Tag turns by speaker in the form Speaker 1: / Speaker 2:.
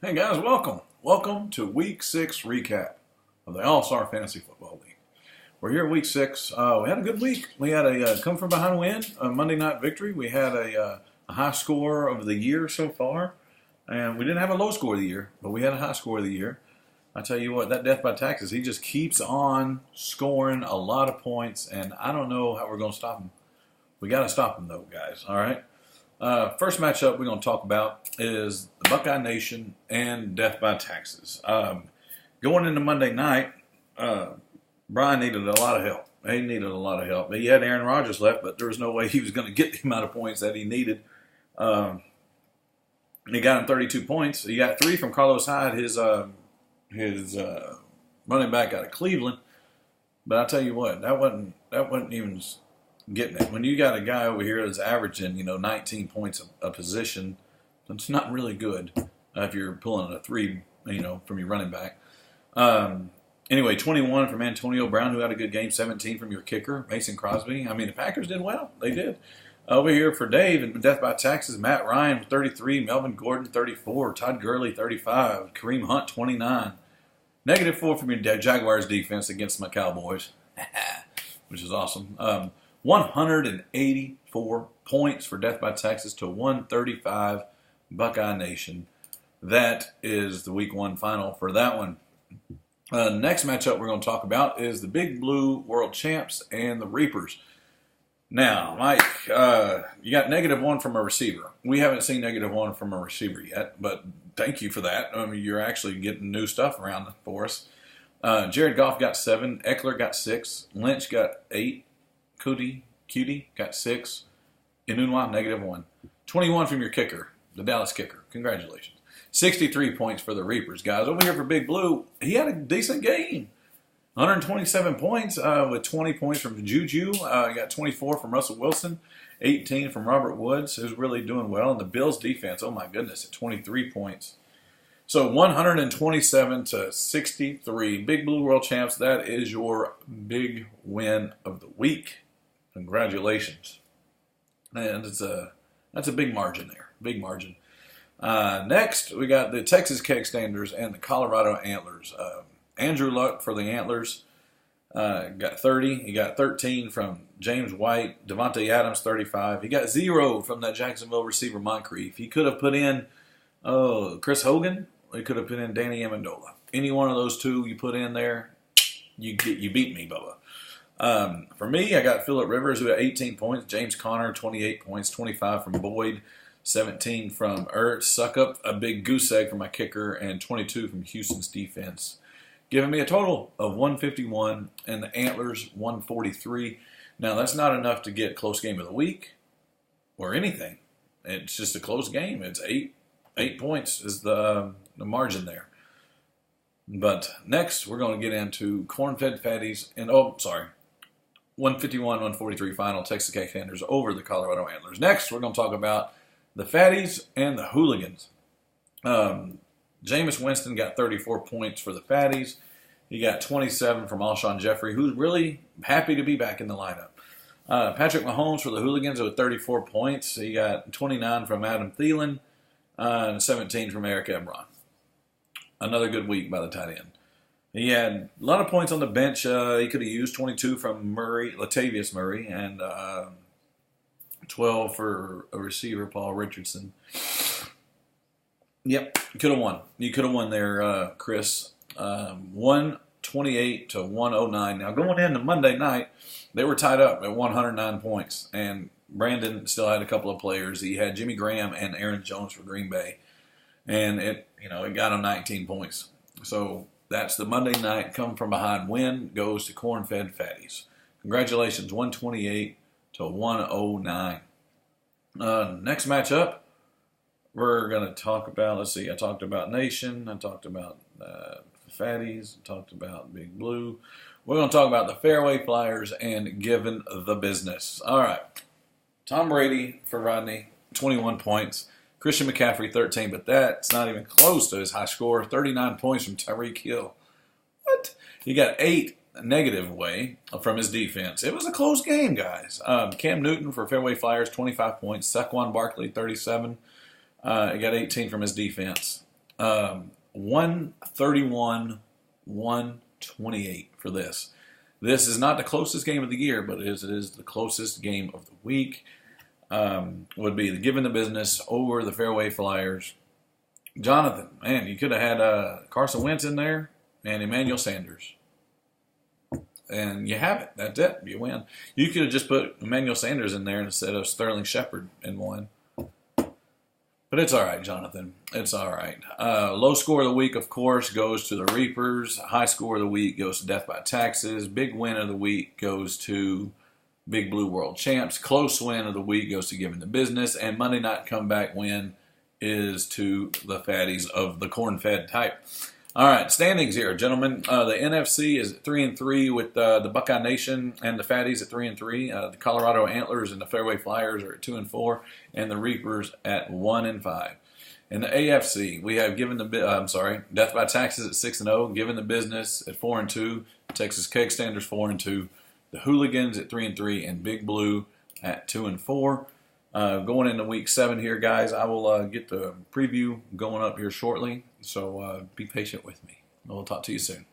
Speaker 1: Hey guys, welcome. Welcome to Week 6 recap of the All-Star Fantasy Football League. We're here Week 6. We had a good week. We had a come-from-behind win, a Monday night victory. We had a high score of the year so far. And we didn't have a low score of the year, but we had a high score of the year. I tell you what, that death by taxes, he just keeps on scoring a lot of points, and I don't know how we're going to stop him. We got to stop him, though, guys. All right? First matchup we're going to talk about is the Buckeye Nation and Death by Taxes. Going into Monday night, Brian needed a lot of help. He needed a lot of help. He had Aaron Rodgers left, but there was no way he was going to get the amount of points that he needed. He got him 32 points. He got 3 from Carlos Hyde, his running back out of Cleveland. But I tell you what, that wasn't even getting it. When you got a guy over here that's averaging, 19 points a position, that's not really good if you're pulling a 3, from your running back. Anyway, 21 from Antonio Brown, who had a good game. 17 from your kicker, Mason Crosby. I mean, the Packers did well. They did. Over here for Dave and Death by Taxes, Matt Ryan with 33, Melvin Gordon 34, Todd Gurley 35, Kareem Hunt 29. -4 from your Jaguars defense against my Cowboys, which is awesome. 184 points for Death by Taxes to 135 Buckeye Nation. That is the Week 1 final for that one. Next matchup we're going to talk about is the Big Blue World Champs and the Reapers. Now, Mike, you got -1 from a receiver. We haven't seen -1 from a receiver yet, but thank you for that. I mean, you're actually getting new stuff around for us. Jared Goff got 7. Eckler got 6. Lynch got 8. Cutie got 6. Inunwa, -1. 21 from your kicker, the Dallas kicker. Congratulations. 63 points for the Reapers, guys. Over here for Big Blue, he had a decent game. 127 points with 20 points from Juju. He got 24 from Russell Wilson, 18 from Robert Woods, who's really doing well. And the Bills defense, oh my goodness, at 23 points. So 127 to 63. Big Blue World Champs, that is your big win of the week. Congratulations. And that's a big margin there. Big margin. Next, we got the Texas Keg Standers and the Colorado Antlers. Andrew Luck for the Antlers got 30. He got 13 from James White. Devontae Adams, 35. He got 0 from that Jacksonville receiver, Moncrief. He could have put in Chris Hogan. He could have put in Danny Amendola. Any one of those two you put in there, you beat me, Bubba. For me, I got Phillip Rivers, who had 18 points. James Conner, 28 points. 25 from Boyd. 17 from Ertz. Suck up a big goose egg for my kicker. And 22 from Houston's defense. Giving me a total of 151 and the Antlers 143. Now, that's not enough to get close game of the week or anything. It's just a close game. It's 8 points is the margin there. But next, we're going to get into corn-fed fatties and, 151, 143 final, Texas Cake Standers over the Colorado Antlers. Next, we're going to talk about the fatties and the hooligans. Jameis Winston got 34 points for the fatties. He got 27 from Alshon Jeffrey, who's really happy to be back in the lineup. Patrick Mahomes for the hooligans with 34 points. He got 29 from Adam Thielen and 17 from Eric Ebron. Another good week by the tight end. He had a lot of points on the bench. He could have used 22 from Latavius Murray, and 12 for a receiver, Paul Richardson. Yep, you could have won. You could have won there, Chris. 128 to 109. Now, going into Monday night, they were tied up at 109 points, and Brandon still had a couple of players. He had Jimmy Graham and Aaron Jones for Green Bay, and it got him 19 points. So that's the Monday night come from behind win goes to corn-fed fatties. Congratulations, 128 to 109. Next matchup, we're going to talk about, let's see, I talked about Nation, I talked about Fatties, I talked about Big Blue. We're going to talk about the Fairway Flyers and Given the Business. All right. Tom Brady for Rodney, 21 points. Christian McCaffrey, 13, but that's not even close to his high score. 39 points from Tyreek Hill. What? He got 8 negative away from his defense. It was a close game, guys. Cam Newton for Fairway Flyers, 25 points. Saquon Barkley, 37. He got 18 from his defense. 131, 128 for this. This is not the closest game of the year, but it is the closest game of the week. Would be the Given the Business over the Fairway Flyers. Jonathan, man, you could have had Carson Wentz in there and Emmanuel Sanders. And you have it. That's it. You win. You could have just put Emmanuel Sanders in there instead of Sterling Shepard in one. But it's all right, Jonathan. It's all right. Low score of the week, of course, goes to the Reapers. High score of the week goes to Death by Taxes. Big win of the week goes to Big Blue World Champs. Close win of the week goes to Given the Business. And Monday night comeback win is to the Fatties of the corn-fed type. All right, standings here, gentlemen. The NFC is at 3-3 with the Buckeye Nation and the Fatties at 3-3. The Colorado Antlers and the Fairway Flyers are at 2-4, and the Reapers at 1-5. In the AFC, we have Death by Taxes at 6-0, Given the Business at 4-2, Texas Keg Standers 4-2, the Hooligans at 3-3, and Big Blue at 2-4. Going into week 7 here, guys, I will get the preview going up here shortly, so be patient with me. We'll talk to you soon.